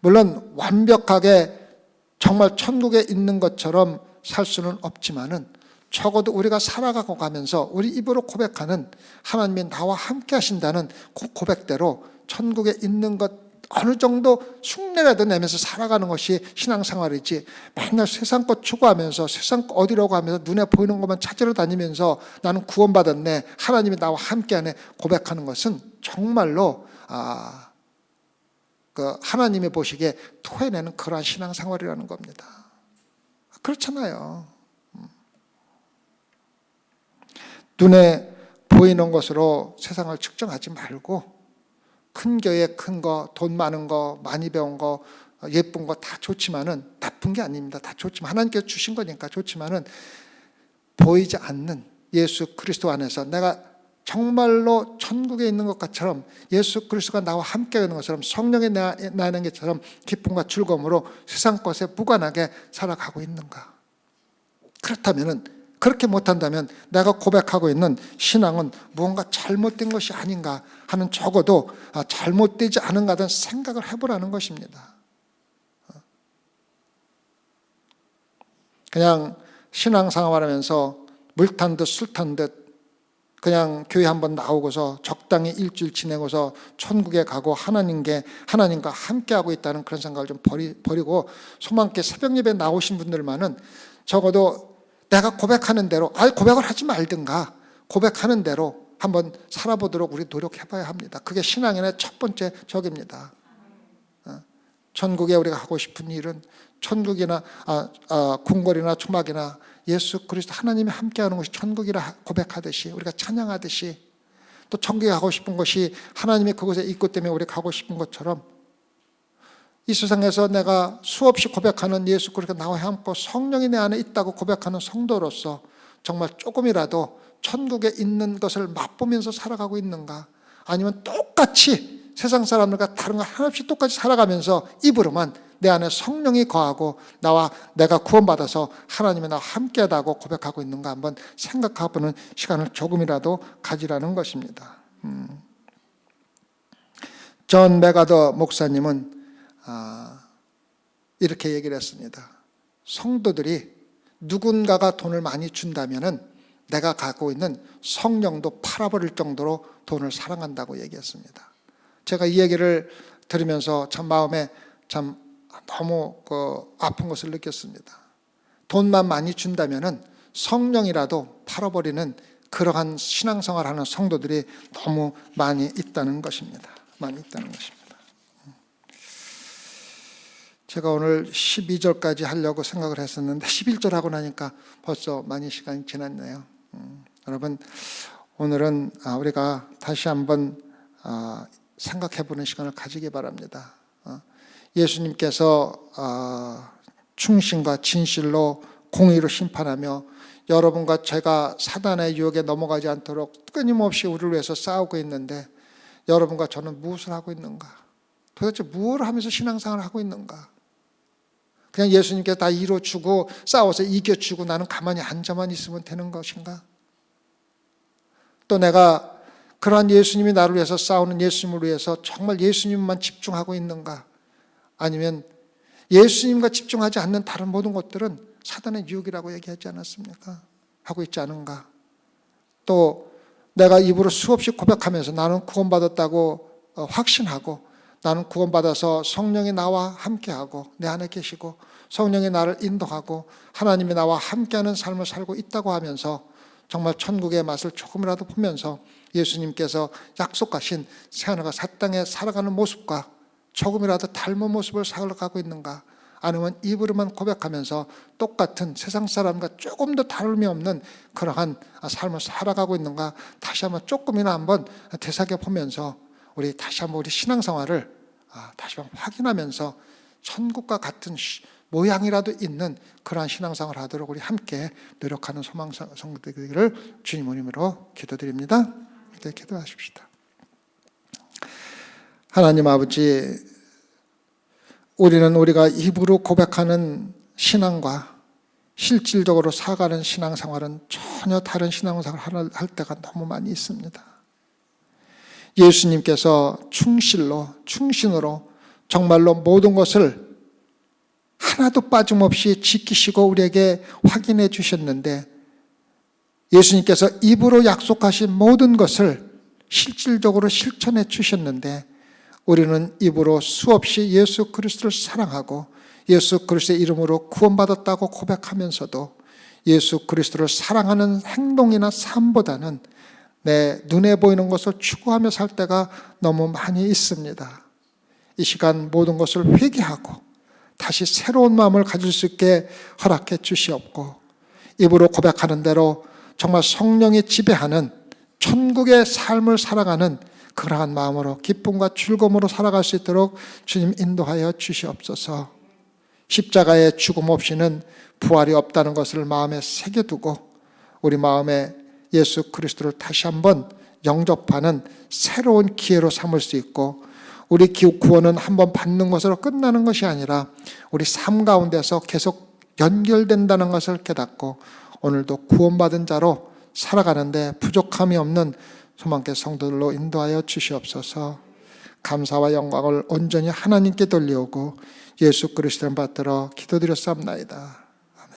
물론 완벽하게 정말 천국에 있는 것처럼 살 수는 없지만은 적어도 우리가 살아가고 가면서 우리 입으로 고백하는 하나님이 나와 함께 하신다는 그 고백대로 천국에 있는 것 어느 정도 흉내라도 내면서 살아가는 것이 신앙생활이지, 맨날 세상 것 추구하면서 세상 것 어디라고 하면서 눈에 보이는 것만 찾으러 다니면서 나는 구원받았네, 하나님이 나와 함께하네 고백하는 것은 정말로 그 하나님이 보시기에 토해내는 그러한 신앙생활이라는 겁니다. 그렇잖아요. 눈에 보이는 것으로 세상을 측정하지 말고 큰 교회 큰 거, 돈 많은 거, 많이 배운 거, 예쁜 거 다 좋지만은, 나쁜 게 아닙니다. 다 좋지만 하나님께서 주신 거니까 좋지만은 보이지 않는 예수 그리스도 안에서 내가 정말로 천국에 있는 것처럼 예수 그리스도가 나와 함께 있는 것처럼 성령이 나는 것처럼 기쁨과 즐거움으로 세상 것에 무관하게 살아가고 있는가? 그렇다면은, 그렇게 못한다면 내가 고백하고 있는 신앙은 무언가 잘못된 것이 아닌가 하는, 적어도 잘못되지 않은가 하는 생각을 해보라는 것입니다. 그냥 신앙생활하면서 물 탄 듯 술 탄 듯 그냥 교회 한번 나오고서 적당히 일주일 지내고서 천국에 가고 하나님과 함께하고 있다는 그런 생각을 좀 버리고 소망께 새벽 예배 나오신 분들만은 적어도 내가 고백하는 대로, 고백을 하지 말든가 고백하는 대로 한번 살아보도록 우리 노력해봐야 합니다. 그게 신앙의 첫 번째 적입니다. 천국에 우리가 하고 싶은 일은 천국이나 궁궐이나 초막이나 예수 그리스도 하나님이 함께하는 것이 천국이라 고백하듯이, 우리가 찬양하듯이, 또 천국에 가고 싶은 것이 하나님이 그곳에 있기 때문에 우리가 가고 싶은 것처럼, 이 세상에서 내가 수없이 고백하는 예수 그리스도가 나와 함께 성령이 내 안에 있다고 고백하는 성도로서 정말 조금이라도 천국에 있는 것을 맛보면서 살아가고 있는가? 아니면 똑같이 세상 사람들과 다른 거 하나없이 똑같이 살아가면서 입으로만 내 안에 성령이 거하고 내가 구원받아서 하나님이 나와 함께하다고 고백하고 있는가 한번 생각해보는 시간을 조금이라도 가지라는 것입니다. 존 메가더 목사님은 이렇게 얘기를 했습니다. 성도들이 누군가가 돈을 많이 준다면은 내가 갖고 있는 성령도 팔아버릴 정도로 돈을 사랑한다고 얘기했습니다. 제가 이 얘기를 들으면서 참 마음에 참 너무 아픈 것을 느꼈습니다. 돈만 많이 준다면은 성령이라도 팔아버리는 그러한 신앙생활을 하는 성도들이 너무 많이 있다는 것입니다. 많이 있다는 것입니다. 제가 오늘 12절까지 하려고 생각을 했었는데 11절 하고 나니까 벌써 많이 시간이 지났네요. 여러분, 오늘은 우리가 다시 한번 생각해보는 시간을 가지기 바랍니다. 예수님께서 충신과 진실로 공의로 심판하며 여러분과 제가 사단의 유혹에 넘어가지 않도록 끊임없이 우리를 위해서 싸우고 있는데, 여러분과 저는 무엇을 하고 있는가? 도대체 무엇을 하면서 신앙생활을 하고 있는가? 그냥 예수님께 다 이뤄주고 싸워서 이겨주고 나는 가만히 앉아만 있으면 되는 것인가? 또 내가 그러한 예수님이 나를 위해서 싸우는 예수님을 위해서 정말 예수님만 집중하고 있는가? 아니면 예수님과 집중하지 않는 다른 모든 것들은 사단의 유혹이라고 얘기하지 않았습니까? 하고 있지 않은가? 또 내가 입으로 수없이 고백하면서 나는 구원받았다고 확신하고, 나는 구원받아서 성령이 나와 함께하고 내 안에 계시고 성령이 나를 인도하고 하나님이 나와 함께하는 삶을 살고 있다고 하면서 정말 천국의 맛을 조금이라도 보면서 예수님께서 약속하신 새하늘과 새 땅에 살아가는 모습과 조금이라도 닮은 모습을 살아가고 있는가? 아니면 입으로만 고백하면서 똑같은 세상 사람과 조금 더 다름이 없는 그러한 삶을 살아가고 있는가? 다시 한번 조금이나 한번 되새겨 보면서 우리 다시 한번 우리 신앙생활을 다시 한번 확인하면서 천국과 같은 모양이라도 있는 그러한 신앙생활을 하도록 우리 함께 노력하는 소망성도들을 주님 이름으로 기도드립니다. 이렇게 기도하십시다. 하나님 아버지, 우리는 우리가 입으로 고백하는 신앙과 실질적으로 살아가는 신앙생활은 전혀 다른 신앙생활을 할 때가 너무 많이 있습니다. 예수님께서 충신으로 정말로 모든 것을 하나도 빠짐없이 지키시고 우리에게 확인해 주셨는데, 예수님께서 입으로 약속하신 모든 것을 실질적으로 실천해 주셨는데, 우리는 입으로 수없이 예수 그리스도를 사랑하고 예수 그리스도의 이름으로 구원받았다고 고백하면서도 예수 그리스도를 사랑하는 행동이나 삶보다는 내 눈에 보이는 것을 추구하며 살 때가 너무 많이 있습니다. 이 시간 모든 것을 회개하고 다시 새로운 마음을 가질 수 있게 허락해 주시옵고, 입으로 고백하는 대로 정말 성령이 지배하는 천국의 삶을 살아가는 그러한 마음으로 기쁨과 즐거움으로 살아갈 수 있도록 주님 인도하여 주시옵소서. 십자가의 죽음 없이는 부활이 없다는 것을 마음에 새겨두고 우리 마음에 예수 그리스도를 다시 한번 영접하는 새로운 기회로 삼을 수 있고, 우리 구원은 한번 받는 것으로 끝나는 것이 아니라 우리 삶 가운데서 계속 연결된다는 것을 깨닫고 오늘도 구원받은 자로 살아가는데 부족함이 없는 소망계 성도들로 인도하여 주시옵소서. 감사와 영광을 온전히 하나님께 돌려오고 예수 그리스도를 받들어 기도드렸사옵나이다.